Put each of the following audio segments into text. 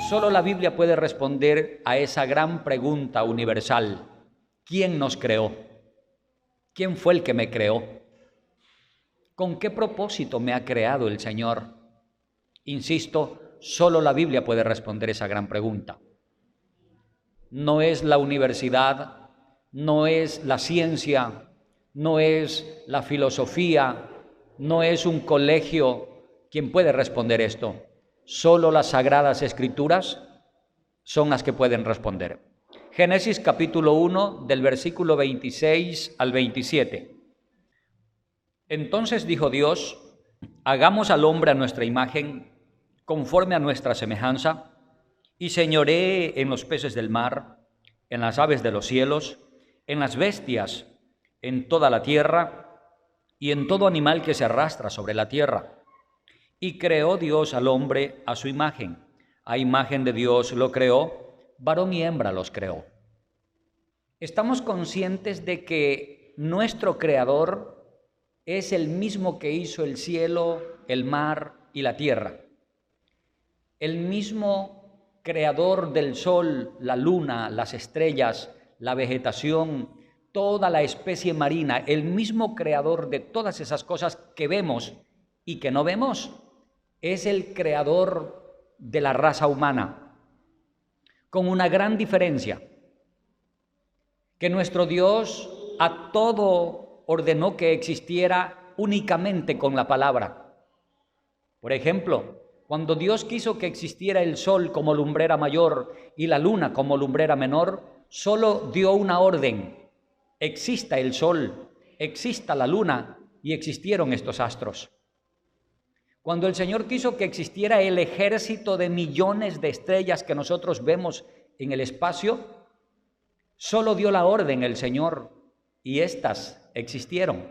Solo la Biblia puede responder a esa gran pregunta universal: ¿quién nos creó? ¿Quién fue el que me creó? ¿Con qué propósito me ha creado el Señor? Insisto, solo la Biblia puede responder esa gran pregunta. No es la universidad, no es la ciencia, no es la filosofía, no es un colegio quien puede responder esto. Solo las Sagradas Escrituras son las que pueden responder. Génesis capítulo 1, del versículo 26 al 27. Entonces dijo Dios: hagamos al hombre a nuestra imagen, conforme a nuestra semejanza, y señoree en los peces del mar, en las aves de los cielos, en las bestias, en toda la tierra, y en todo animal que se arrastra sobre la tierra. Y creó Dios al hombre a su imagen. A imagen de Dios lo creó, varón y hembra los creó. Estamos conscientes de que nuestro Creador es el mismo que hizo el cielo, el mar y la tierra. El mismo creador del sol, la luna, las estrellas, la vegetación, toda la especie marina, el mismo creador de todas esas cosas que vemos y que no vemos, es el creador de la raza humana, con una gran diferencia, que nuestro Dios a todo ordenó que existiera únicamente con la palabra. Por ejemplo, cuando Dios quiso que existiera el sol como lumbrera mayor y la luna como lumbrera menor, solo dio una orden: exista el sol, exista la luna, y existieron estos astros. Cuando el Señor quiso que existiera el ejército de millones de estrellas que nosotros vemos en el espacio, solo dio la orden el Señor y éstas existieron.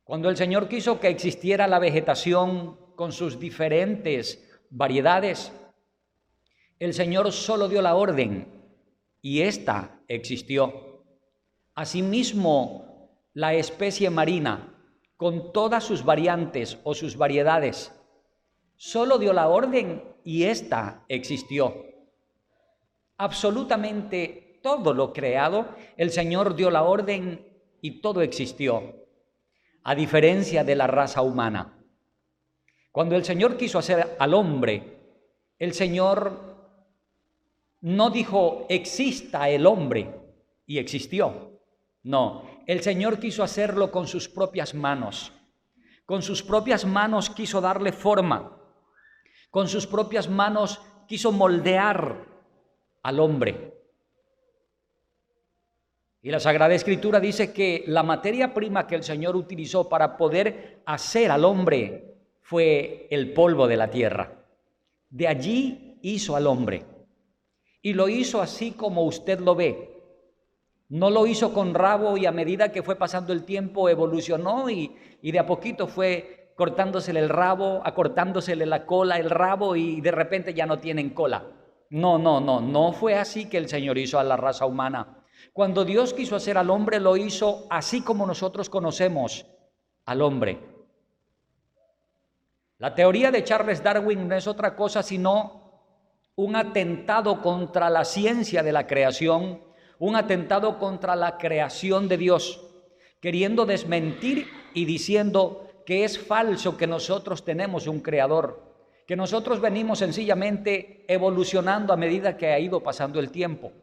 Cuando el Señor quiso que existiera la vegetación con sus diferentes variedades, el Señor solo dio la orden y ésta existió. Asimismo, la especie marina, con todas sus variantes o sus variedades, solo dio la orden y ésta existió. Absolutamente todo lo creado, el Señor dio la orden y todo existió, a diferencia de la raza humana. Cuando el Señor quiso hacer al hombre, el Señor no dijo: exista el hombre, y existió. No, el Señor quiso hacerlo con sus propias manos. Con sus propias manos quiso darle forma. Con sus propias manos quiso moldear al hombre. Y la Sagrada Escritura dice que la materia prima que el Señor utilizó para poder hacer al hombre fue el polvo de la tierra. De allí hizo al hombre. Y lo hizo así como usted lo ve. No lo hizo con rabo, y a medida que fue pasando el tiempo evolucionó y de a poquito fue cortándosele el rabo, acortándosele la cola, el rabo, y de repente ya no tienen cola. No fue así que el Señor hizo a la raza humana. Cuando Dios quiso hacer al hombre, lo hizo así como nosotros conocemos al hombre. La teoría de Charles Darwin no es otra cosa sino un atentado contra la ciencia de la creación, un atentado contra la creación de Dios, queriendo desmentir y diciendo que es falso que nosotros tenemos un creador, que nosotros venimos sencillamente evolucionando a medida que ha ido pasando el tiempo.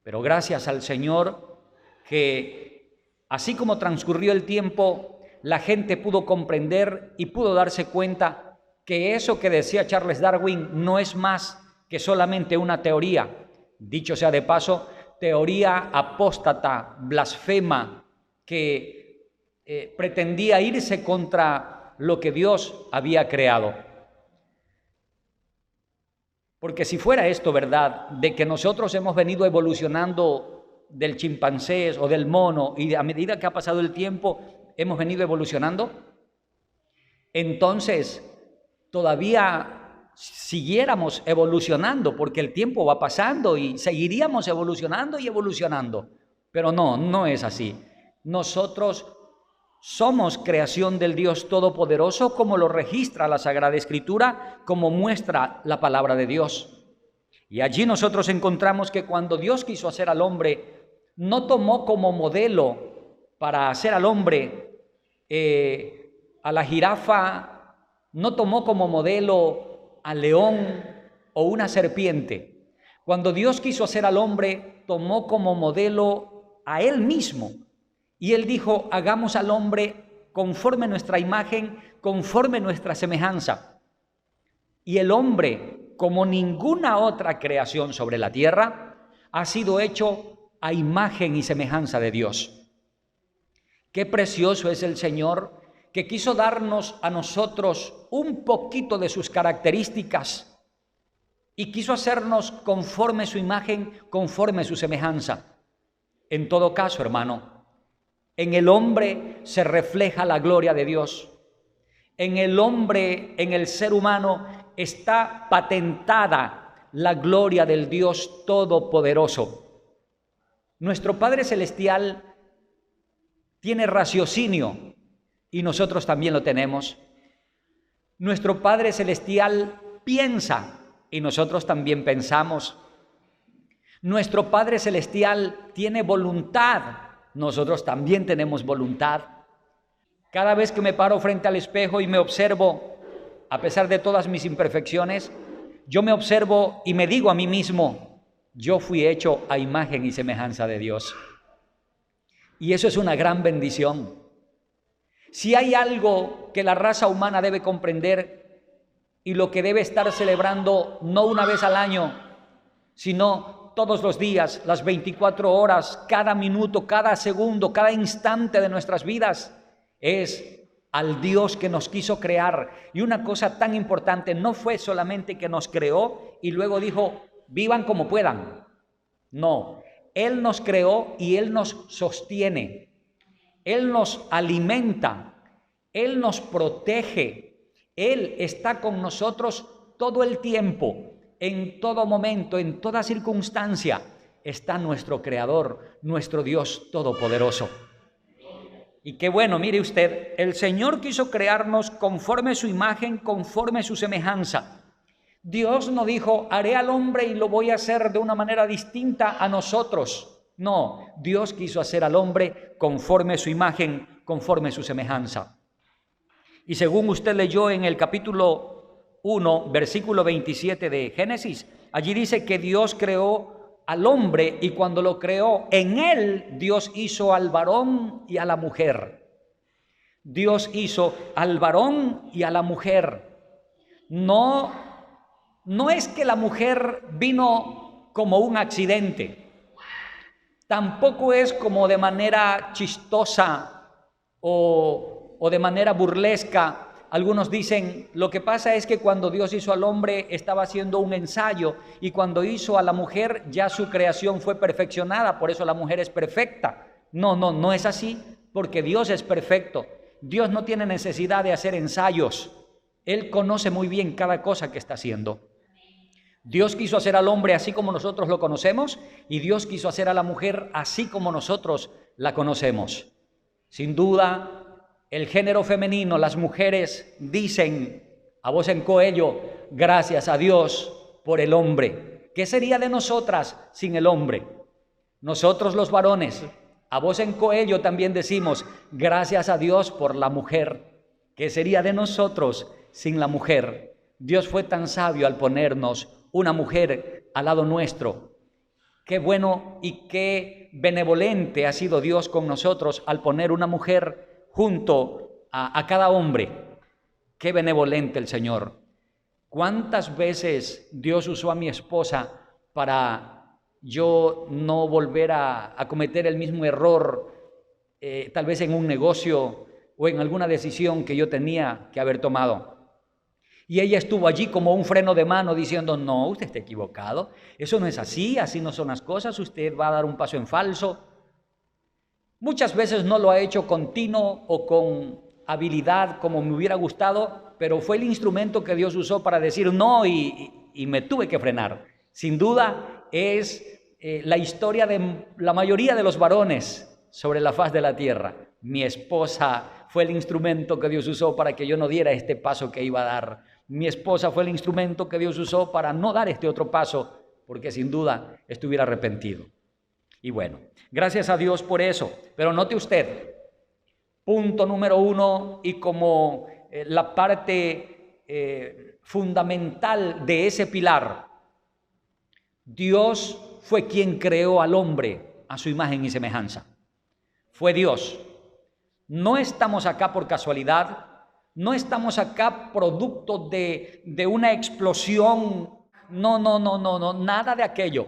Pero gracias al Señor que, así como transcurrió el tiempo, la gente pudo comprender y pudo darse cuenta que eso que decía Charles Darwin no es más que solamente una teoría, dicho sea de paso, teoría apóstata, blasfema, que pretendía irse contra lo que Dios había creado. Porque si fuera esto verdad, de que nosotros hemos venido evolucionando del chimpancé o del mono, y a medida que ha pasado el tiempo hemos venido evolucionando, entonces todavía siguiéramos evolucionando, porque el tiempo va pasando y seguiríamos evolucionando y evolucionando. Pero no es así. Nosotros Somos creación del Dios Todopoderoso, como lo registra la Sagrada Escritura, como muestra la palabra de Dios. Y allí nosotros encontramos que cuando Dios quiso hacer al hombre, no tomó como modelo para hacer al hombre a la jirafa, no tomó como modelo al león o una serpiente. Cuando Dios quiso hacer al hombre, tomó como modelo a Él mismo. Y Él dijo, hagamos al hombre conforme nuestra imagen, conforme nuestra semejanza. Y el hombre, como ninguna otra creación sobre la tierra, ha sido hecho a imagen y semejanza de Dios. Qué precioso es el Señor, que quiso darnos a nosotros un poquito de sus características y quiso hacernos conforme su imagen, conforme su semejanza. En todo caso, hermano, en el hombre se refleja la gloria de Dios. En el hombre, en el ser humano, está patentada la gloria del Dios Todopoderoso. Nuestro Padre Celestial tiene raciocinio y nosotros también lo tenemos. Nuestro Padre Celestial piensa y nosotros también pensamos. Nuestro Padre Celestial tiene voluntad. Nosotros también tenemos voluntad. Cada vez que me paro frente al espejo y me observo, a pesar de todas mis imperfecciones, yo me observo y me digo a mí mismo, yo fui hecho a imagen y semejanza de Dios. Y eso es una gran bendición. Si hay algo que la raza humana debe comprender y lo que debe estar celebrando no una vez al año, sino todos los días, las 24 horas, cada minuto, cada segundo, cada instante de nuestras vidas, es al Dios que nos quiso crear. Y una cosa tan importante, no fue solamente que nos creó y luego dijo, vivan como puedan. No, Él nos creó y Él nos sostiene. Él nos alimenta, Él nos protege. Él está con nosotros todo el tiempo. En todo momento, en toda circunstancia, está nuestro Creador, nuestro Dios Todopoderoso. Y qué bueno, mire usted, el Señor quiso crearnos conforme su imagen, conforme su semejanza. Dios no dijo, haré al hombre y lo voy a hacer de una manera distinta a nosotros. No, Dios quiso hacer al hombre conforme su imagen, conforme su semejanza. Y según usted leyó en el capítulo 1, versículo 27 de Génesis, allí dice que Dios creó al hombre y cuando lo creó, en él Dios hizo al varón y a la mujer. Dios hizo al varón y a la mujer. No es que la mujer vino como un accidente. Tampoco es como de manera chistosa o de manera burlesca. Algunos dicen, lo que pasa es que cuando Dios hizo al hombre estaba haciendo un ensayo y cuando hizo a la mujer ya su creación fue perfeccionada, por eso la mujer es perfecta. No es así, porque Dios es perfecto. Dios no tiene necesidad de hacer ensayos. Él conoce muy bien cada cosa que está haciendo. Dios quiso hacer al hombre así como nosotros lo conocemos y Dios quiso hacer a la mujer así como nosotros la conocemos. Sin duda, el género femenino, las mujeres dicen a voz en cuello, gracias a Dios por el hombre. ¿Qué sería de nosotras sin el hombre? Nosotros los varones, a voz en cuello también decimos, gracias a Dios por la mujer. ¿Qué sería de nosotros sin la mujer? Dios fue tan sabio al ponernos una mujer al lado nuestro. Qué bueno y qué benevolente ha sido Dios con nosotros al poner una mujer junto a cada hombre. Qué benevolente el Señor. ¿Cuántas veces Dios usó a mi esposa para yo no volver a cometer el mismo error, tal vez en un negocio o en alguna decisión que yo tenía que haber tomado? Y ella estuvo allí como un freno de mano diciendo, no, usted está equivocado, eso no es así, así no son las cosas, usted va a dar un paso en falso. Muchas veces no lo ha hecho con tino o con habilidad como me hubiera gustado, pero fue el instrumento que Dios usó para decir no y me tuve que frenar. Sin duda es la historia de la mayoría de los varones sobre la faz de la tierra. Mi esposa fue el instrumento que Dios usó para que yo no diera este paso que iba a dar. Mi esposa fue el instrumento que Dios usó para no dar este otro paso, porque sin duda estuviera arrepentido. Y bueno, gracias a Dios por eso. Pero note usted, punto número 1, y como la parte fundamental de ese pilar, Dios fue quien creó al hombre a su imagen y semejanza. Fue Dios. No estamos acá por casualidad, no estamos acá producto de una explosión, no, nada de aquello.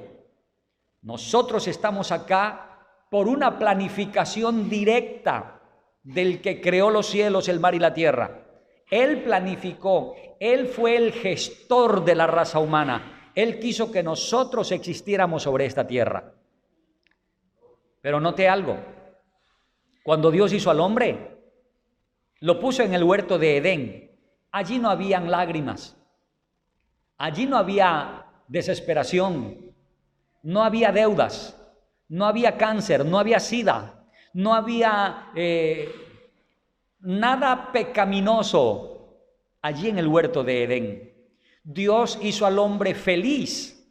Nosotros estamos acá por una planificación directa del que creó los cielos, el mar y la tierra. Él planificó, Él fue el gestor de la raza humana. Él quiso que nosotros existiéramos sobre esta tierra. Pero note algo, cuando Dios hizo al hombre, lo puso en el huerto de Edén. Allí no habían lágrimas, allí no había desesperación, no había deudas, no había cáncer, no había sida, no había nada pecaminoso allí en el huerto de Edén. Dios hizo al hombre feliz,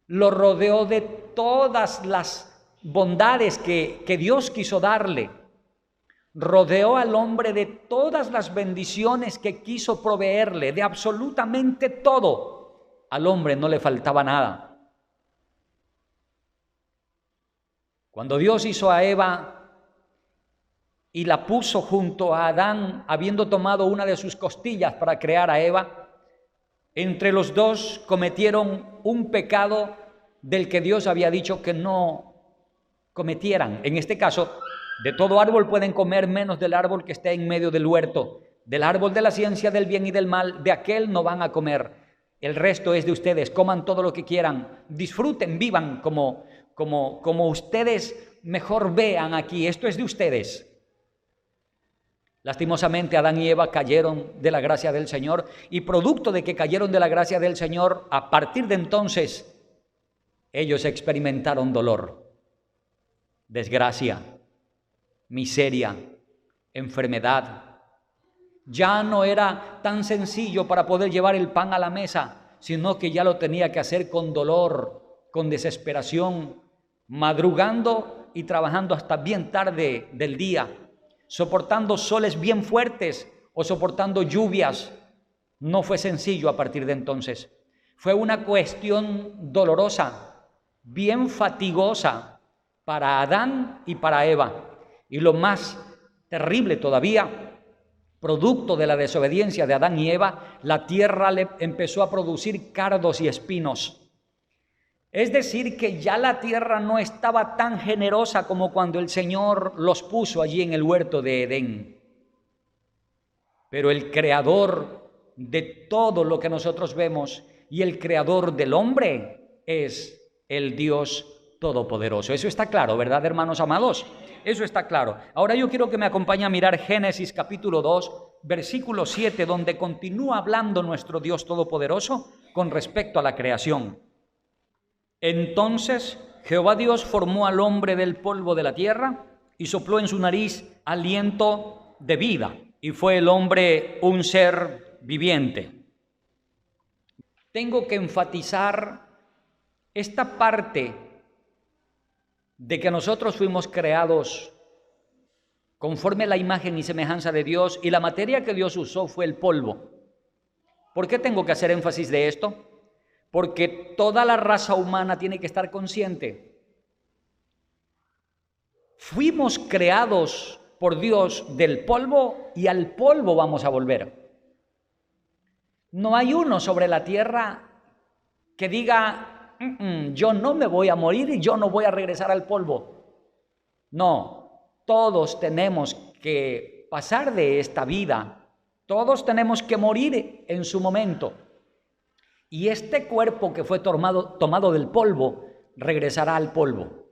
lo rodeó de todas las bondades que Dios quiso darle, rodeó al hombre de todas las bendiciones que quiso proveerle, de absolutamente todo. Al hombre no le faltaba nada. Cuando Dios hizo a Eva y la puso junto a Adán, habiendo tomado una de sus costillas para crear a Eva, entre los dos cometieron un pecado del que Dios había dicho que no cometieran. En este caso, de todo árbol pueden comer menos del árbol que esté en medio del huerto. Del árbol de la ciencia del bien y del mal, de aquel no van a comer. El resto es de ustedes, coman todo lo que quieran, disfruten, vivan como ustedes mejor vean aquí, esto es de ustedes. Lastimosamente Adán y Eva cayeron de la gracia del Señor, y producto de que cayeron de la gracia del Señor, a partir de entonces ellos experimentaron dolor, desgracia, miseria, enfermedad. Ya no era tan sencillo para poder llevar el pan a la mesa, sino que ya lo tenía que hacer con dolor, con desesperación, madrugando y trabajando hasta bien tarde del día, soportando soles bien fuertes o soportando lluvias. No fue sencillo a partir de entonces. Fue una cuestión dolorosa, bien fatigosa para Adán y para Eva. Y lo más terrible todavía, producto de la desobediencia de Adán y Eva, la tierra le empezó a producir cardos y espinos. Es decir, que ya la tierra no estaba tan generosa como cuando el Señor los puso allí en el huerto de Edén. Pero el creador de todo lo que nosotros vemos y el creador del hombre es el Dios Todopoderoso. Eso está claro, ¿verdad, hermanos amados? Eso está claro. Ahora yo quiero que me acompañe a mirar Génesis capítulo 2, versículo 7, donde continúa hablando nuestro Dios Todopoderoso con respecto a la creación. Entonces Jehová Dios formó al hombre del polvo de la tierra y sopló en su nariz aliento de vida, y fue el hombre un ser viviente. Tengo que enfatizar esta parte de que nosotros fuimos creados conforme a la imagen y semejanza de Dios, y la materia que Dios usó fue el polvo. ¿Por qué tengo que hacer énfasis de esto? Porque toda la raza humana tiene que estar consciente. Fuimos creados por Dios del polvo y al polvo vamos a volver. No hay uno sobre la tierra que diga, yo no me voy a morir y yo no voy a regresar al polvo. No, todos tenemos que pasar de esta vida, todos tenemos que morir en su momento. Y este cuerpo que fue tomado del polvo, regresará al polvo.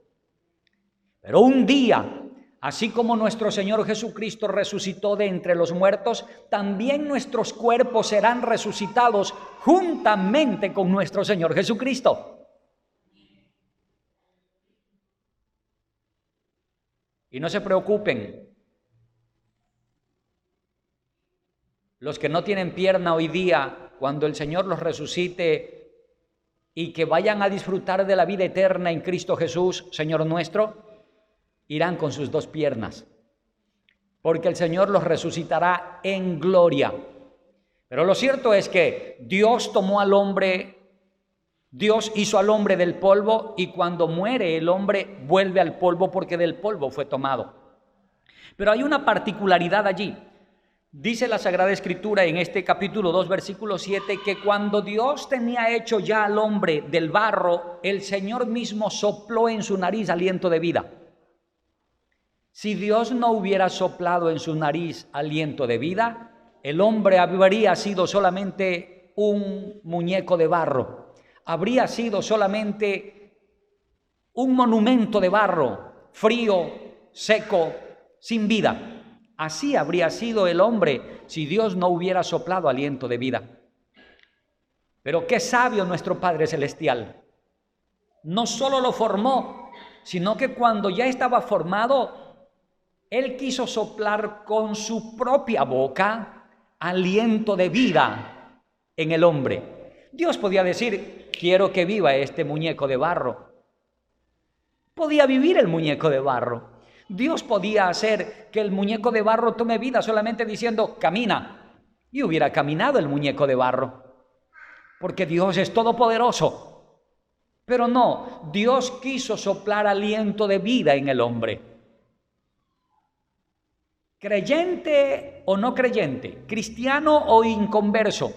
Pero un día, así como nuestro Señor Jesucristo resucitó de entre los muertos, también nuestros cuerpos serán resucitados juntamente con nuestro Señor Jesucristo. Y no se preocupen, los que no tienen pierna hoy día, cuando el Señor los resucite y que vayan a disfrutar de la vida eterna en Cristo Jesús, Señor nuestro, irán con sus 2 piernas, porque el Señor los resucitará en gloria. Pero lo cierto es que Dios tomó al hombre, Dios hizo al hombre del polvo, y cuando muere el hombre vuelve al polvo porque del polvo fue tomado. Pero hay una particularidad allí. Dice la Sagrada Escritura en este capítulo 2, versículo 7, que cuando Dios tenía hecho ya al hombre del barro, el Señor mismo sopló en su nariz aliento de vida. Si Dios no hubiera soplado en su nariz aliento de vida, el hombre habría sido solamente un muñeco de barro, habría sido solamente un monumento de barro, frío, seco, sin vida. Así habría sido el hombre si Dios no hubiera soplado aliento de vida. Pero qué sabio nuestro Padre Celestial. No solo lo formó, sino que cuando ya estaba formado, Él quiso soplar con su propia boca aliento de vida en el hombre. Dios podía decir, quiero que viva este muñeco de barro. Podía vivir el muñeco de barro. Dios podía hacer que el muñeco de barro tome vida solamente diciendo, camina. Y hubiera caminado el muñeco de barro. Porque Dios es todopoderoso. Pero no, Dios quiso soplar aliento de vida en el hombre. Creyente o no creyente, cristiano o inconverso,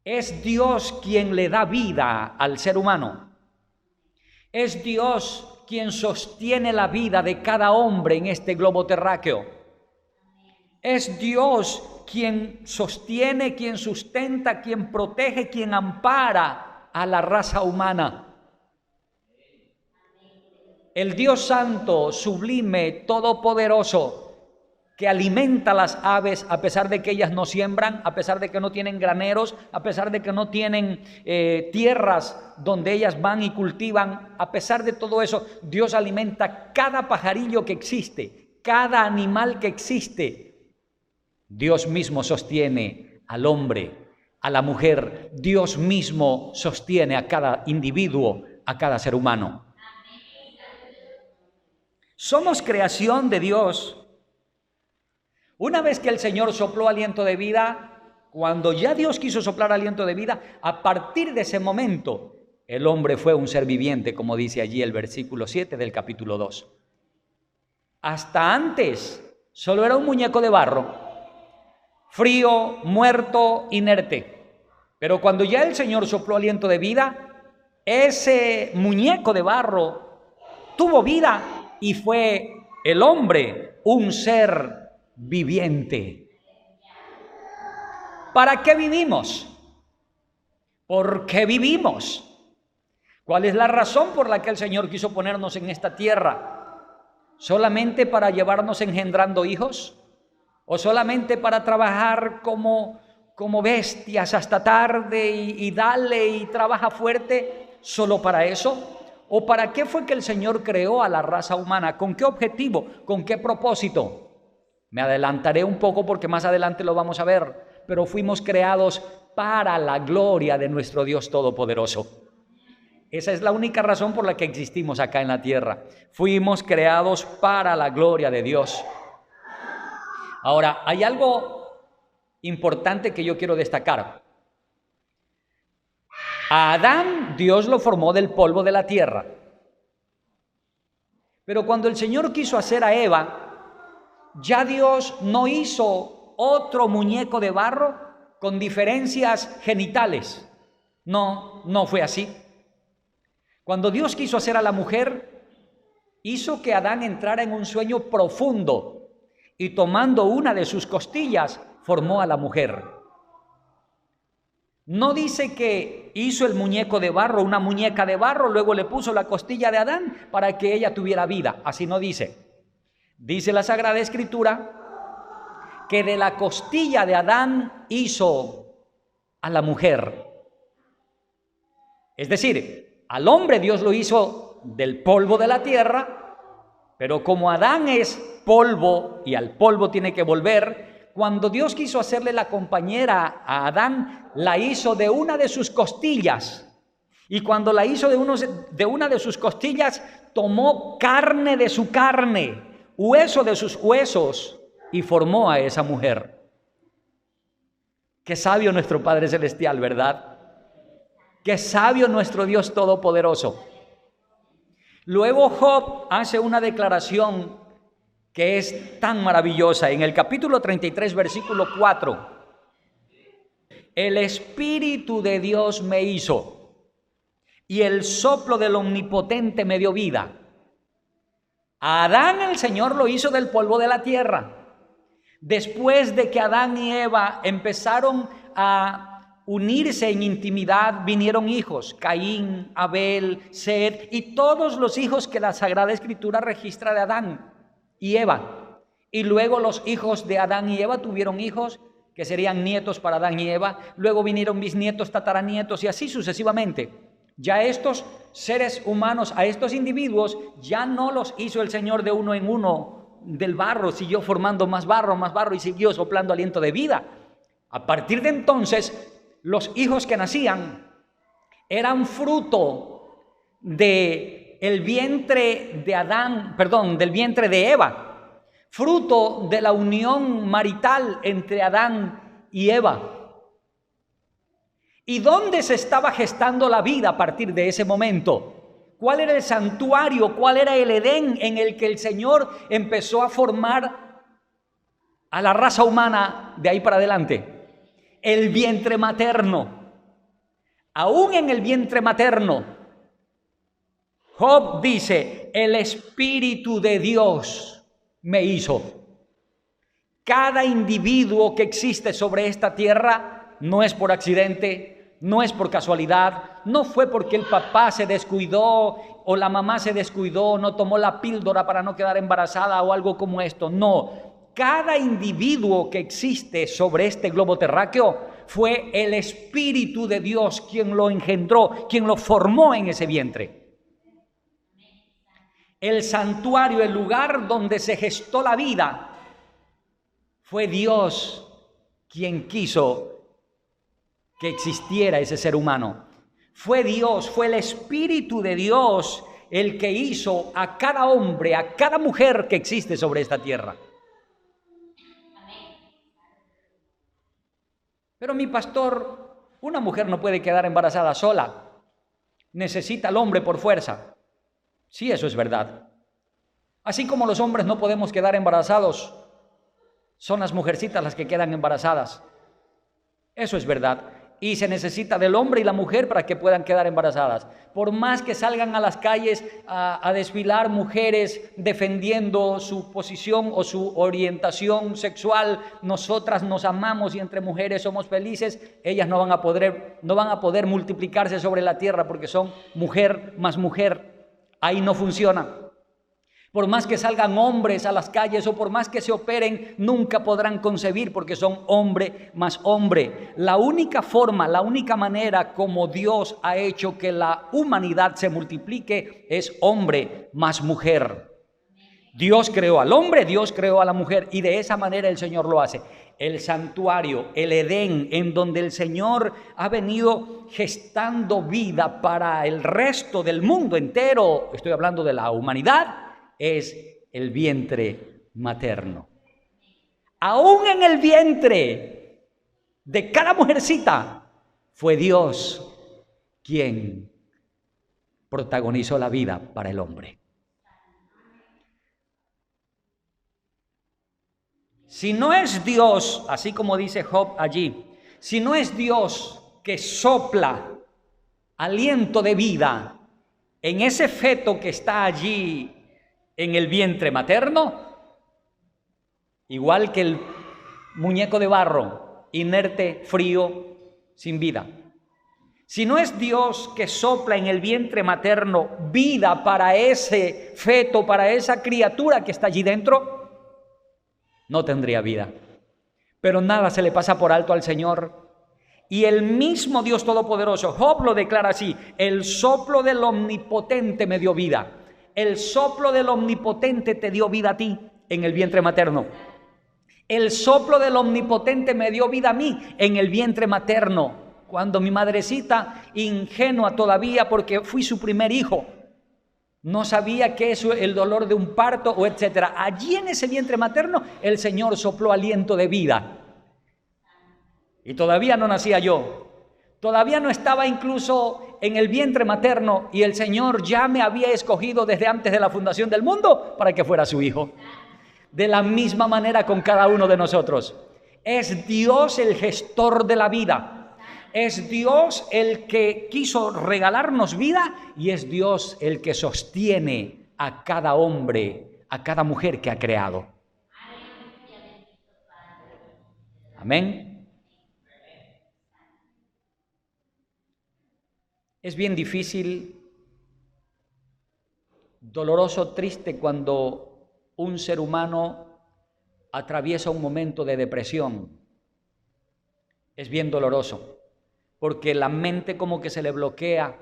es Dios quien le da vida al ser humano. Es Dios quien sostiene la vida de cada hombre en este globo terráqueo. Es Dios quien sostiene, quien sustenta, quien protege, quien ampara a la raza humana. El Dios Santo, sublime, todopoderoso, que alimenta las aves a pesar de que ellas no siembran, a pesar de que no tienen graneros, a pesar de que no tienen tierras donde ellas van y cultivan, a pesar de todo eso, Dios alimenta cada pajarillo que existe, cada animal que existe. Dios mismo sostiene al hombre, a la mujer. Dios mismo sostiene a cada individuo, a cada ser humano. Somos creación de Dios. Una vez que el Señor sopló aliento de vida, cuando ya Dios quiso soplar aliento de vida, a partir de ese momento, el hombre fue un ser viviente, como dice allí el versículo 7 del capítulo 2. Hasta antes, solo era un muñeco de barro, frío, muerto, inerte. Pero cuando ya el Señor sopló aliento de vida, ese muñeco de barro tuvo vida y fue el hombre un ser viviente. ¿Para qué vivimos? ¿Por qué vivimos? ¿Cuál es la razón por la que el Señor quiso ponernos en esta tierra? ¿Solamente para llevarnos engendrando hijos? ¿O solamente para trabajar como bestias hasta tarde y dale y trabaja fuerte? ¿Solo para eso? ¿O para qué fue que el Señor creó a la raza humana? ¿Con qué objetivo? ¿Con qué propósito? Me adelantaré un poco porque más adelante lo vamos a ver, pero fuimos creados para la gloria de nuestro Dios Todopoderoso. Esa es la única razón por la que existimos acá en la tierra. Fuimos creados para la gloria de Dios. Ahora, hay algo importante que yo quiero destacar. A Adán, Dios lo formó del polvo de la tierra. Pero cuando el Señor quiso hacer a Eva, ya Dios no hizo otro muñeco de barro con diferencias genitales. No fue así. Cuando Dios quiso hacer a la mujer, hizo que Adán entrara en un sueño profundo y tomando una de sus costillas, formó a la mujer. No dice que hizo el muñeco de barro, una muñeca de barro, luego le puso la costilla de Adán para que ella tuviera vida. Así no dice. Dice la Sagrada Escritura que de la costilla de Adán hizo a la mujer. Es decir, al hombre Dios lo hizo del polvo de la tierra Pero como Adán es polvo y al polvo tiene que volver, cuando Dios quiso hacerle la compañera a Adán, la hizo de una de sus costillas. Y cuando la hizo de una de sus costillas, tomó carne de su carne, hueso de sus huesos, y formó a esa mujer. Qué sabio nuestro Padre Celestial, ¿verdad? Qué sabio nuestro Dios Todopoderoso. Luego Job hace una declaración que es tan maravillosa. En el capítulo 33, versículo 4. El Espíritu de Dios me hizo, y el soplo del Omnipotente me dio vida. A Adán el Señor lo hizo del polvo de la tierra. Después de que Adán y Eva empezaron a unirse en intimidad, vinieron hijos: Caín, Abel, Set, y todos los hijos que la Sagrada Escritura registra de Adán y Eva. Y luego los hijos de Adán y Eva tuvieron hijos que serían nietos para Adán y Eva. Luego vinieron bisnietos, tataranietos, y así sucesivamente. Ya estos seres humanos, a estos individuos, ya no los hizo el Señor de uno en uno del barro, siguió formando más barro, y siguió soplando aliento de vida. A partir de entonces, los hijos que nacían eran fruto del vientre de Adán, del vientre de Eva, fruto de la unión marital entre Adán y Eva. ¿Y dónde se estaba gestando la vida a partir de ese momento? ¿Cuál era el santuario? ¿Cuál era el Edén en el que el Señor empezó a formar a la raza humana de ahí para adelante? El vientre materno. Aún en el vientre materno, Job dice: el Espíritu de Dios me hizo. Cada individuo que existe sobre esta tierra no es por accidente, no es por casualidad, no fue porque el papá se descuidó o la mamá se descuidó, no tomó la píldora para no quedar embarazada o algo como esto. No. Cada individuo que existe sobre este globo terráqueo fue el Espíritu de Dios quien lo engendró, quien lo formó en ese vientre. El santuario, el lugar donde se gestó la vida, fue Dios quien quiso que existiera ese ser humano. Fue Dios, fue el Espíritu de Dios el que hizo a cada hombre, a cada mujer que existe sobre esta tierra. Pero mi pastor, una mujer no puede quedar embarazada sola. Necesita al hombre por fuerza. Sí, eso es verdad. Así como los hombres no podemos quedar embarazados, son las mujercitas las que quedan embarazadas. Eso es verdad. Y se necesita del hombre y la mujer para que puedan quedar embarazadas. Por más que salgan a las calles a desfilar mujeres defendiendo su posición o su orientación sexual, nosotras nos amamos y entre mujeres somos felices, ellas no van a poder multiplicarse sobre la tierra porque son mujer más mujer. Ahí no funciona. Por más que salgan hombres a las calles o por más que se operen, nunca podrán concebir porque son hombre más hombre. La única forma, la única manera como Dios ha hecho que la humanidad se multiplique es hombre más mujer. Dios creó al hombre, Dios creó a la mujer y de esa manera el Señor lo hace. El santuario, el Edén, en donde el Señor ha venido gestando vida para el resto del mundo entero, estoy hablando de la humanidad, es el vientre materno. Aún en el vientre de cada mujercita fue Dios quien protagonizó la vida para el hombre. Si no es Dios, así como dice Job allí, si no es Dios que sopla aliento de vida en ese feto que está allí en el vientre materno, igual que el muñeco de barro, inerte, frío, sin vida. Si no es Dios que sopla en el vientre materno vida para ese feto, para esa criatura que está allí dentro, no tendría vida. Pero nada se le pasa por alto al Señor. Y el mismo Dios Todopoderoso, Job lo declara así: el soplo del Omnipotente me dio vida. El soplo del Omnipotente te dio vida a ti en el vientre materno. El soplo del Omnipotente me dio vida a mí en el vientre materno. Cuando mi madrecita, ingenua todavía porque fui su primer hijo, no sabía qué es el dolor de un parto o etcétera. Allí en ese vientre materno el Señor sopló aliento de vida. Y todavía no nacía yo. Todavía no estaba incluso en el vientre materno y el Señor ya me había escogido desde antes de la fundación del mundo para que fuera su hijo. De la misma manera con cada uno de nosotros. Es Dios el gestor de la vida. Es Dios el que quiso regalarnos vida y es Dios el que sostiene a cada hombre, a cada mujer que ha creado. Amén. Es bien difícil, doloroso, triste cuando un ser humano atraviesa un momento de depresión. Es bien doloroso, porque la mente como que se le bloquea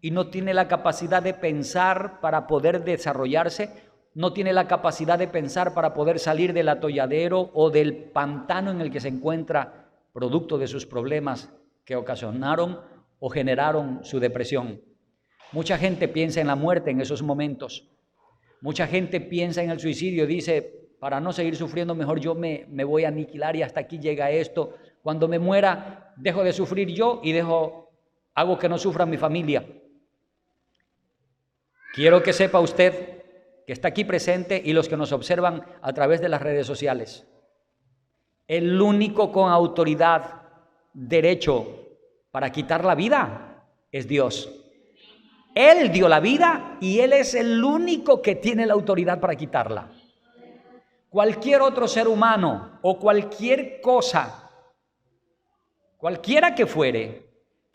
y no tiene la capacidad de pensar para poder desarrollarse, no tiene la capacidad de pensar para poder salir del atolladero o del pantano en el que se encuentra, producto de sus problemas que ocasionaron o generaron su depresión. Mucha gente piensa en la muerte en esos momentos. Mucha gente piensa en el suicidio, dice, para no seguir sufriendo, mejor yo me voy a aniquilar y hasta aquí llega esto. Cuando me muera, dejo de sufrir yo y hago que no sufra mi familia. Quiero que sepa usted que está aquí presente y los que nos observan a través de las redes sociales. El único con autoridad, derecho para quitar la vida es Dios. Él dio la vida y Él es el único que tiene la autoridad para quitarla. Cualquier otro ser humano o cualquier cosa, cualquiera que fuere,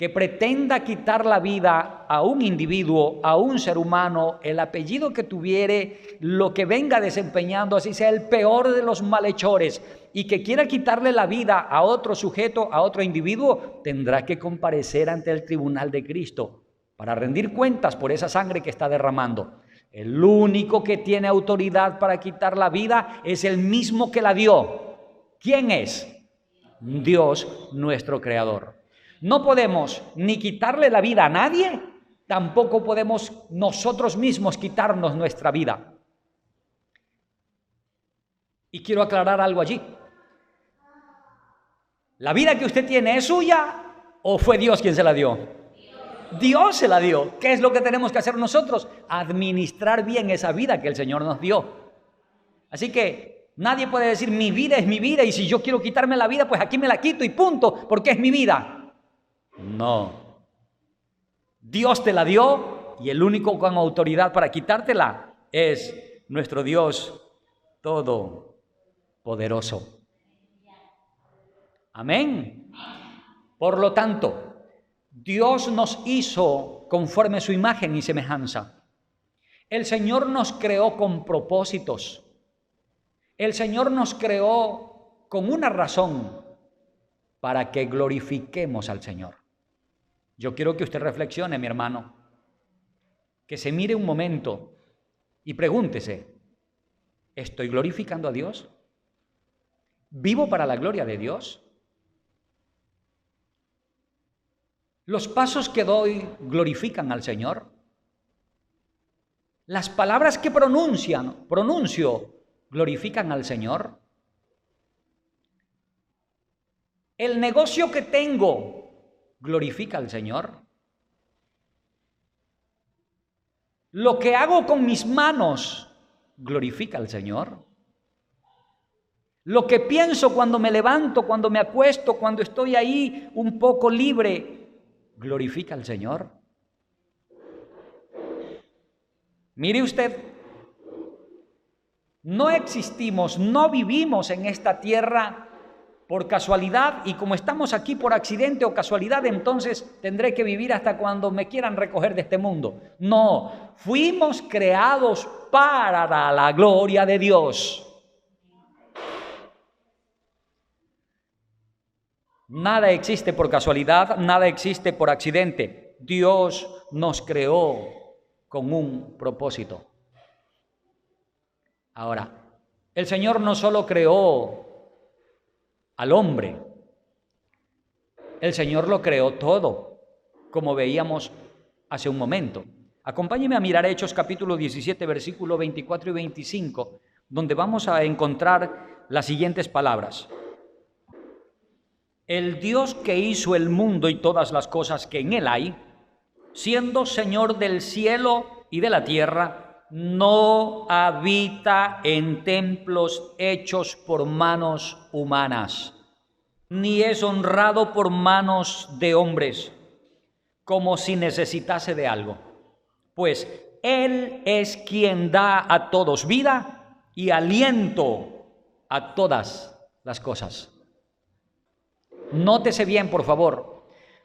que pretenda quitar la vida a un individuo, a un ser humano, el apellido que tuviere, lo que venga desempeñando, así sea el peor de los malhechores, y que quiera quitarle la vida a otro sujeto, a otro individuo, tendrá que comparecer ante el tribunal de Cristo para rendir cuentas por esa sangre que está derramando. El único que tiene autoridad para quitar la vida es el mismo que la dio. ¿Quién es? Dios, nuestro Creador. No podemos ni quitarle la vida a nadie, tampoco podemos nosotros mismos quitarnos nuestra vida. Y quiero aclarar algo allí. ¿La vida que usted tiene es suya o fue Dios quien se la dio? Dios se la dio. ¿Qué es lo que tenemos que hacer nosotros? Administrar bien esa vida que el Señor nos dio. Así que nadie puede decir mi vida es mi vida y si yo quiero quitarme la vida, pues aquí me la quito y punto, porque es mi vida. No. Dios te la dio y el único con autoridad para quitártela es nuestro Dios todopoderoso. Amén. Por lo tanto, Dios nos hizo conforme a su imagen y semejanza. El Señor nos creó con propósitos. El Señor nos creó con una razón para que glorifiquemos al Señor. Yo quiero que usted reflexione, mi hermano, que se mire un momento y pregúntese, ¿estoy glorificando a Dios? ¿Vivo para la gloria de Dios? ¿Los pasos que doy glorifican al Señor? ¿Las palabras que pronuncio, glorifican al Señor? ¿El negocio que tengo glorifica al Señor? ¿Lo que hago con mis manos glorifica al Señor? ¿Lo que pienso cuando me levanto, cuando me acuesto, cuando estoy ahí un poco libre, glorifica al Señor? Mire usted, no existimos, no vivimos en esta tierra por casualidad, y como estamos aquí por accidente o casualidad, entonces tendré que vivir hasta cuando me quieran recoger de este mundo. No, fuimos creados para la gloria de Dios. Nada existe por casualidad, nada existe por accidente. Dios nos creó con un propósito. Ahora, el Señor no solo creó al hombre, el Señor lo creó todo, como veíamos hace un momento. Acompáñeme a mirar Hechos capítulo 17, versículos 24 y 25, donde vamos a encontrar las siguientes palabras. El Dios que hizo el mundo y todas las cosas que en él hay, siendo Señor del cielo y de la tierra, no habita en templos hechos por manos humanas, ni es honrado por manos de hombres, como si necesitase de algo. Pues Él es quien da a todos vida y aliento a todas las cosas. Nótese bien, por favor.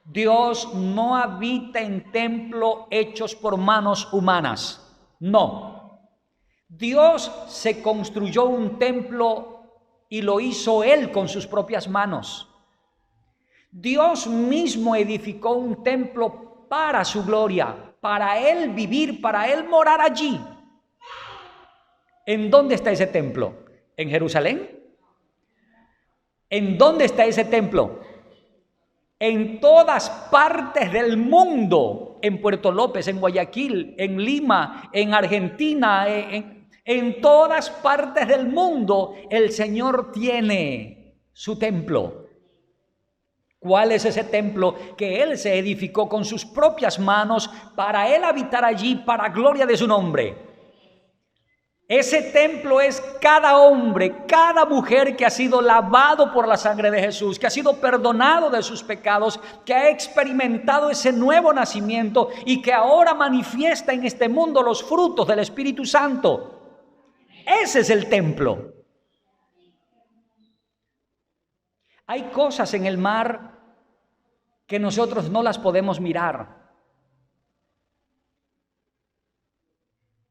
Dios no habita en templos hechos por manos humanas. No. Dios se construyó un templo y lo hizo Él con sus propias manos. Dios mismo edificó un templo para su gloria, para Él vivir, para Él morar allí. ¿En dónde está ese templo? ¿En Jerusalén? ¿En dónde está ese templo? En todas partes del mundo, en Puerto López, en Guayaquil, en Lima, en Argentina, en todas partes del mundo, el Señor tiene su templo. ¿Cuál es ese templo que Él se edificó con sus propias manos para Él habitar allí para gloria de su nombre? Ese templo es cada hombre, cada mujer que ha sido lavado por la sangre de Jesús, que ha sido perdonado de sus pecados, que ha experimentado ese nuevo nacimiento y que ahora manifiesta en este mundo los frutos del Espíritu Santo. Ese es el templo. Hay cosas en el mar que nosotros no las podemos mirar,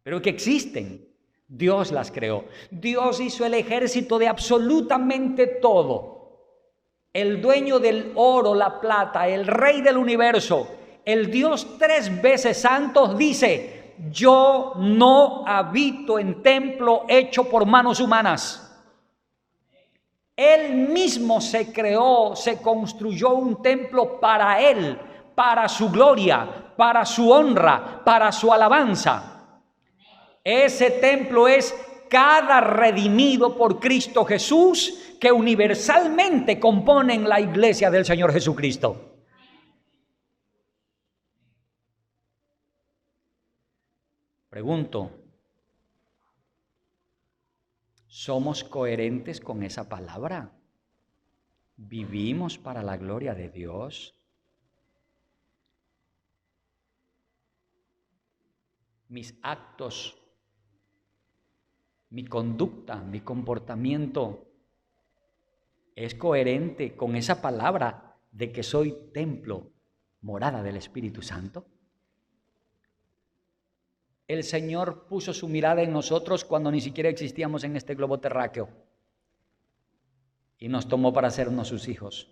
pero que existen. Dios las creó. Dios hizo el ejército de absolutamente todo. El dueño del oro, la plata, el rey del universo, el Dios 3 veces santo dice: yo no habito en templo hecho por manos humanas. Él mismo se creó, se construyó un templo para Él, para su gloria, para su honra, para su alabanza. Ese templo es cada redimido por Cristo Jesús que universalmente componen la iglesia del Señor Jesucristo. Pregunto, ¿somos coherentes con esa palabra? ¿Vivimos para la gloria de Dios? Mis actos, mi conducta, mi comportamiento es coherente con esa palabra de que soy templo, morada del Espíritu Santo. El Señor puso su mirada en nosotros cuando ni siquiera existíamos en este globo terráqueo y nos tomó para hacernos sus hijos.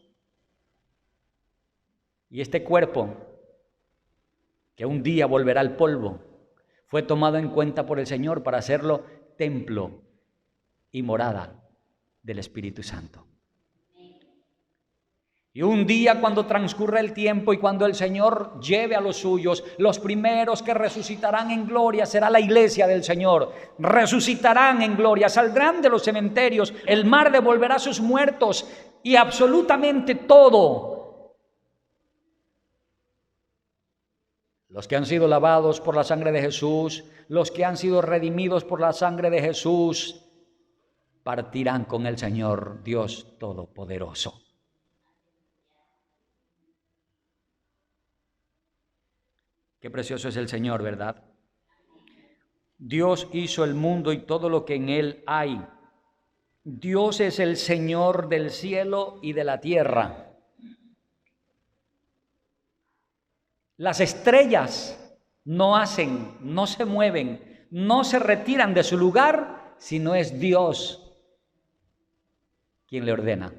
Y este cuerpo, que un día volverá al polvo, fue tomado en cuenta por el Señor para hacerlo templo y morada del Espíritu Santo. Y un día, cuando transcurra el tiempo y cuando el Señor lleve a los suyos, los primeros que resucitarán en gloria será la iglesia del Señor. Resucitarán en gloria, saldrán de los cementerios, el mar devolverá sus muertos y absolutamente todo. Los que han sido lavados por la sangre de Jesús, los que han sido redimidos por la sangre de Jesús, partirán con el Señor Dios Todopoderoso. Qué precioso es el Señor, ¿verdad? Dios hizo el mundo y todo lo que en él hay. Dios es el Señor del cielo y de la tierra. Las estrellas no hacen, no se mueven, no se retiran de su lugar, sino es Dios quien le ordena.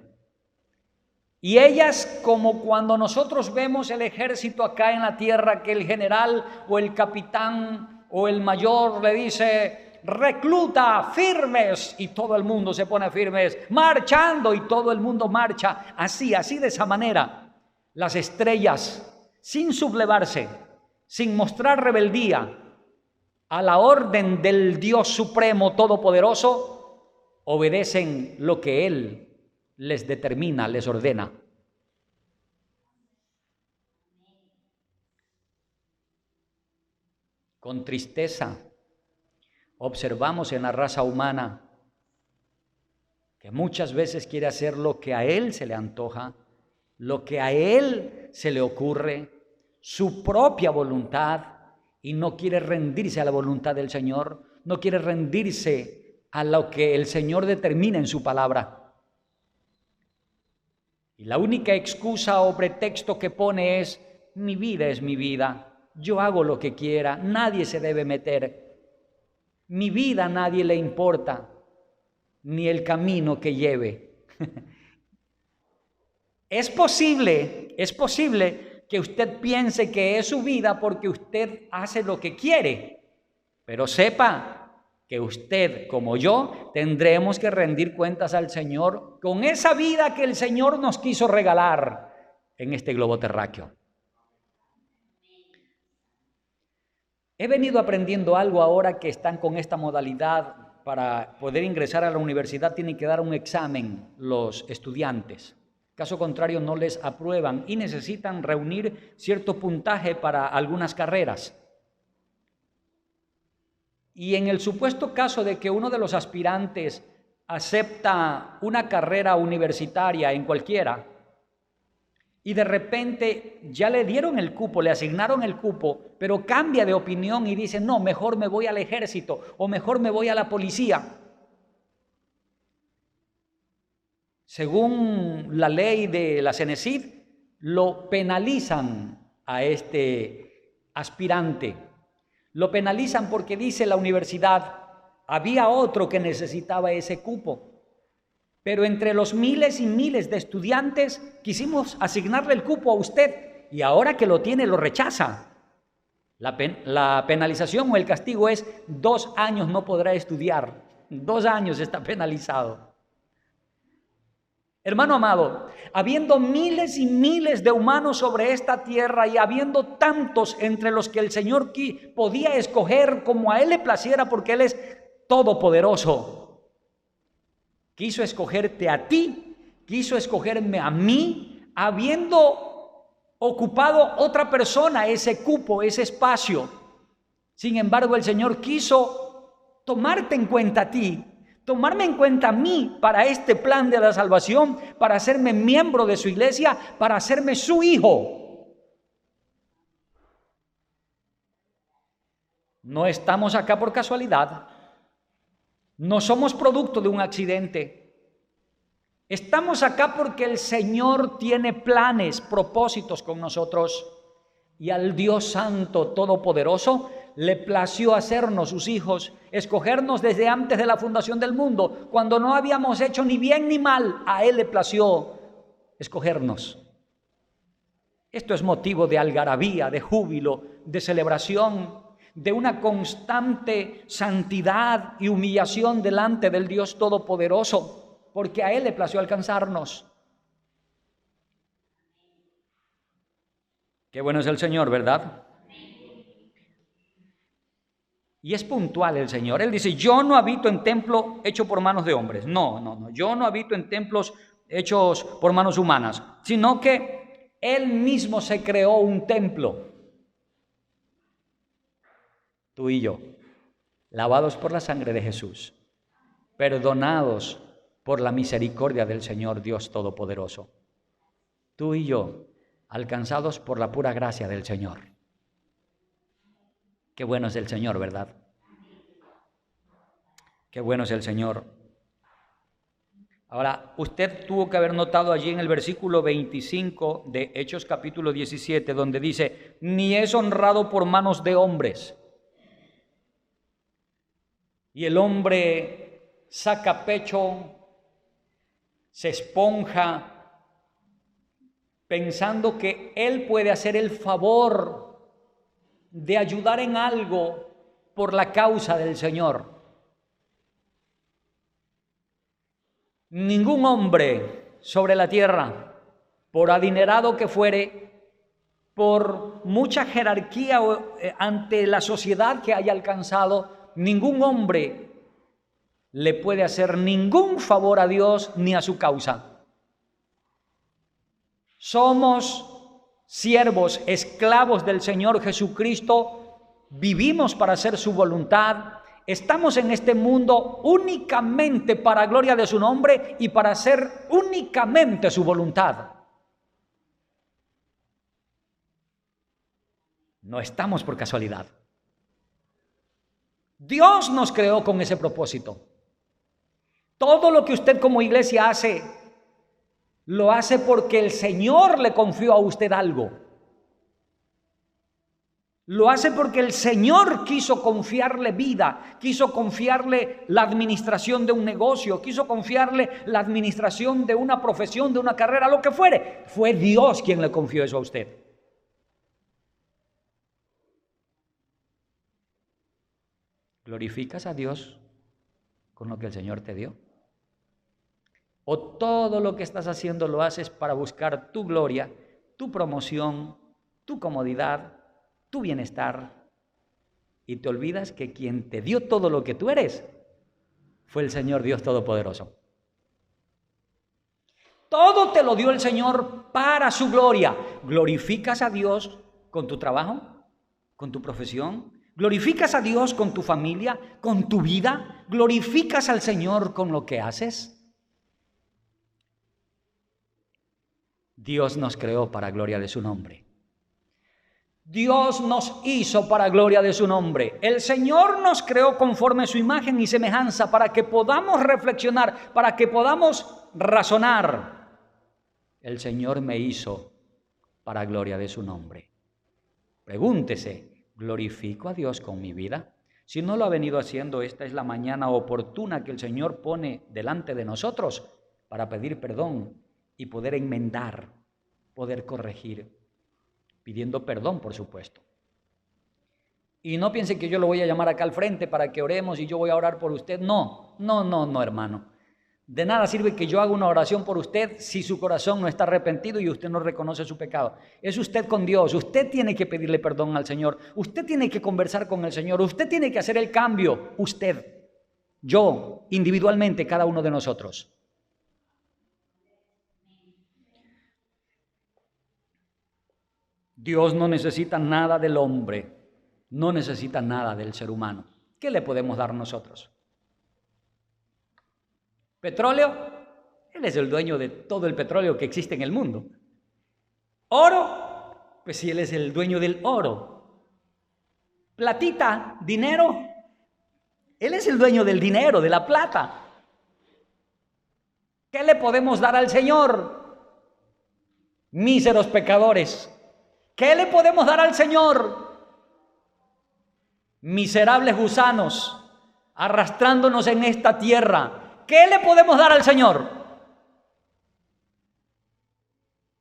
Y ellas, como cuando nosotros vemos el ejército acá en la tierra, que el general o el capitán o el mayor le dice, recluta, firmes, y todo el mundo se pone firmes, marchando, y todo el mundo marcha. Así de esa manera, las estrellas, sin sublevarse, sin mostrar rebeldía a la orden del Dios Supremo Todopoderoso, obedecen lo que Él les determina, les ordena. Con tristeza observamos en la raza humana que muchas veces quiere hacer lo que a él se le antoja, lo que a él se le ocurre, su propia voluntad, y no quiere rendirse a la voluntad del Señor, no quiere rendirse a lo que el Señor determina en su palabra. Y la única excusa o pretexto que pone es, mi vida es mi vida, yo hago lo que quiera, nadie se debe meter. Mi vida a nadie le importa, ni el camino que lleve. Es posible que usted piense que es su vida porque usted hace lo que quiere, pero sepa que usted, como yo, tendremos que rendir cuentas al Señor con esa vida que el Señor nos quiso regalar en este globo terráqueo. He venido aprendiendo algo ahora que están con esta modalidad. Para poder ingresar a la universidad tienen que dar un examen los estudiantes. Caso contrario, no les aprueban y necesitan reunir cierto puntaje para algunas carreras. Y en el supuesto caso de que uno de los aspirantes acepta una carrera universitaria en cualquiera, y de repente ya le dieron el cupo, le asignaron el cupo, pero cambia de opinión y dice, no, mejor me voy al ejército o mejor me voy a la policía. Según la ley de la CENESID, lo penalizan a este aspirante. Lo penalizan porque dice la universidad, había otro que necesitaba ese cupo. Pero entre los miles y miles de estudiantes quisimos asignarle el cupo a usted y ahora que lo tiene lo rechaza. La penalización o el castigo es 2 años no podrá estudiar. 2 años está penalizado. Hermano amado, habiendo miles y miles de humanos sobre esta tierra y habiendo tantos entre los que el Señor podía escoger como a Él le placiera porque Él es todopoderoso, quiso escogerte a ti, quiso escogerme a mí, habiendo ocupado otra persona ese cupo, ese espacio. Sin embargo, el Señor quiso tomarte en cuenta a ti, tomarme en cuenta a mí para este plan de la salvación, para hacerme miembro de su iglesia, para hacerme su hijo. No estamos acá por casualidad. No somos producto de un accidente. Estamos acá porque el Señor tiene planes, propósitos con nosotros. Y al Dios Santo Todopoderoso le plació hacernos sus hijos, escogernos desde antes de la fundación del mundo. Cuando no habíamos hecho ni bien ni mal, a Él le plació escogernos. Esto es motivo de algarabía, de júbilo, de celebración, de una constante santidad y humillación delante del Dios Todopoderoso, porque a Él le plació alcanzarnos. Qué bueno es el Señor, ¿verdad? Y es puntual el Señor. Él dice, yo no habito en templo hecho por manos de hombres. No. Yo no habito en templos hechos por manos humanas, sino que Él mismo se creó un templo. Tú y yo, lavados por la sangre de Jesús, perdonados por la misericordia del Señor Dios Todopoderoso. Tú y yo, alcanzados por la pura gracia del Señor. Qué bueno es el Señor, ¿verdad? Qué bueno es el Señor. Ahora, usted tuvo que haber notado allí en el versículo 25 de Hechos capítulo 17, donde dice, ni es honrado por manos de hombres. Y el hombre saca pecho, se esponja, pensando que él puede hacer el favor de ayudar en algo por la causa del Señor. Ningún hombre sobre la tierra, por adinerado que fuere, por mucha jerarquía ante la sociedad que haya alcanzado, ningún hombre le puede hacer ningún favor a Dios ni a su causa. Somos siervos, esclavos del Señor Jesucristo, vivimos para hacer su voluntad, estamos en este mundo únicamente para gloria de su nombre y para hacer únicamente su voluntad. No estamos por casualidad. Dios nos creó con ese propósito. Todo lo que usted como iglesia hace, lo hace porque el Señor le confió a usted algo. Lo hace porque el Señor quiso confiarle vida, quiso confiarle la administración de un negocio, quiso confiarle la administración de una profesión, de una carrera, lo que fuere. Fue Dios quien le confió eso a usted. ¿Glorificas a Dios con lo que el Señor te dio? ¿O todo lo que estás haciendo lo haces para buscar tu gloria, tu promoción, tu comodidad, tu bienestar? Y te olvidas que quien te dio todo lo que tú eres fue el Señor Dios Todopoderoso. Todo te lo dio el Señor para su gloria. ¿Glorificas a Dios con tu trabajo, con tu profesión? ¿Glorificas a Dios con tu familia, con tu vida? ¿Glorificas al Señor con lo que haces? Dios nos creó para gloria de su nombre. Dios nos hizo para gloria de su nombre. El Señor nos creó conforme a su imagen y semejanza para que podamos reflexionar, para que podamos razonar. El Señor me hizo para gloria de su nombre. Pregúntese, ¿glorifico a Dios con mi vida? Si no lo ha venido haciendo, esta es la mañana oportuna que el Señor pone delante de nosotros para pedir perdón y poder enmendar, poder corregir, pidiendo perdón, por supuesto. Y no piense que yo lo voy a llamar acá al frente para que oremos y yo voy a orar por usted. No, hermano. De nada sirve que yo haga una oración por usted si su corazón no está arrepentido y usted no reconoce su pecado. Es usted con Dios. Usted tiene que pedirle perdón al Señor. Usted tiene que conversar con el Señor. Usted tiene que hacer el cambio. Usted, yo, individualmente, cada uno de nosotros. Dios no necesita nada del hombre, no necesita nada del ser humano. ¿Qué le podemos dar nosotros? ¿Petróleo? Él es el dueño de todo el petróleo que existe en el mundo. ¿Oro? Pues sí, Él es el dueño del oro. ¿Platita? ¿Dinero? Él es el dueño del dinero, de la plata. ¿Qué le podemos dar al Señor? Míseros pecadores. ¿Qué le podemos dar al Señor? Miserables gusanos, arrastrándonos en esta tierra. ¿Qué le podemos dar al Señor?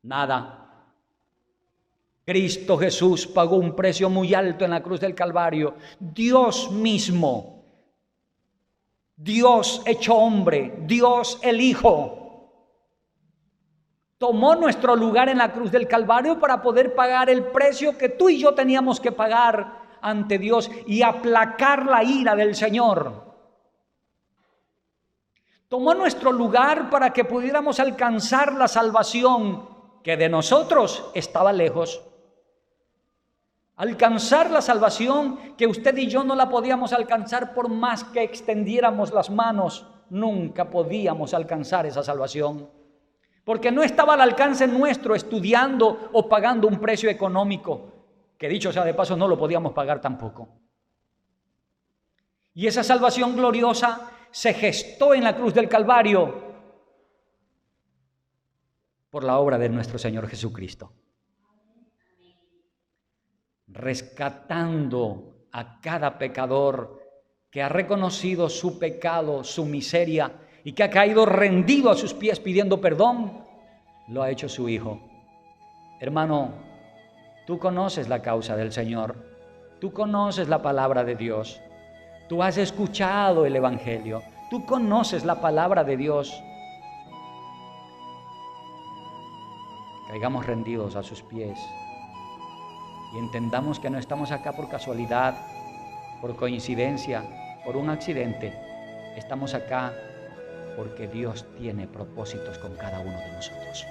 Nada. Cristo Jesús pagó un precio muy alto en la cruz del Calvario. Dios mismo, Dios hecho hombre, Dios el Hijo, tomó nuestro lugar en la cruz del Calvario para poder pagar el precio que tú y yo teníamos que pagar ante Dios y aplacar la ira del Señor. Tomó nuestro lugar para que pudiéramos alcanzar la salvación que de nosotros estaba lejos. Alcanzar la salvación que usted y yo no la podíamos alcanzar por más que extendiéramos las manos. Nunca podíamos alcanzar esa salvación. Porque no estaba al alcance nuestro estudiando o pagando un precio económico, que dicho sea de paso no lo podíamos pagar tampoco. Y esa salvación gloriosa se gestó en la cruz del Calvario por la obra de nuestro Señor Jesucristo, rescatando a cada pecador que ha reconocido su pecado, su miseria, y que ha caído rendido a sus pies pidiendo perdón. Lo ha hecho su Hijo. Hermano, tú conoces la causa del Señor. Tú conoces la palabra de Dios. Tú has escuchado el Evangelio. Tú conoces la palabra de Dios. Caigamos rendidos a sus pies y entendamos que no estamos acá por casualidad, por coincidencia, por un accidente. Estamos acá porque Dios tiene propósitos con cada uno de nosotros.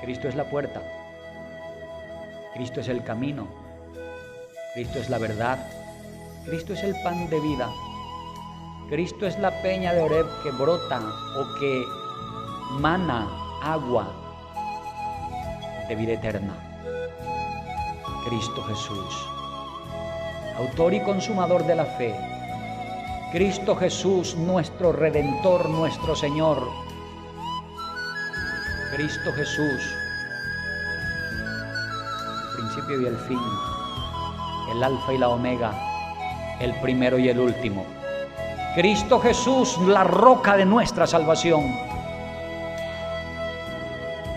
Cristo es la puerta. Cristo es el camino. Cristo es la verdad. Cristo es el pan de vida. Cristo es la peña de Oreb que brota o que mana agua de vida eterna. Cristo Jesús, autor y consumador de la fe. Cristo Jesús, nuestro Redentor, nuestro Señor. Cristo Jesús, el principio y el fin, el alfa y la omega, el primero y el último. Cristo Jesús, la roca de nuestra salvación.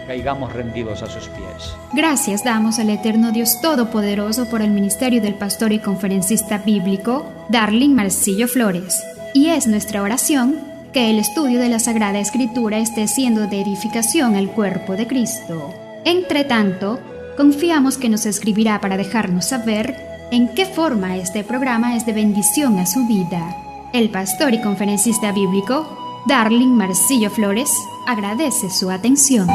Caigamos rendidos a sus pies. Gracias damos al eterno Dios Todopoderoso por el ministerio del pastor y conferencista bíblico Darling Marcillo Flores. Y es nuestra oración que el estudio de la Sagrada Escritura esté siendo de edificación al cuerpo de Cristo. Entre tanto, confiamos que nos escribirá para dejarnos saber en qué forma este programa es de bendición a su vida. El pastor y conferencista bíblico Darling Marcillo Flores agradece su atención.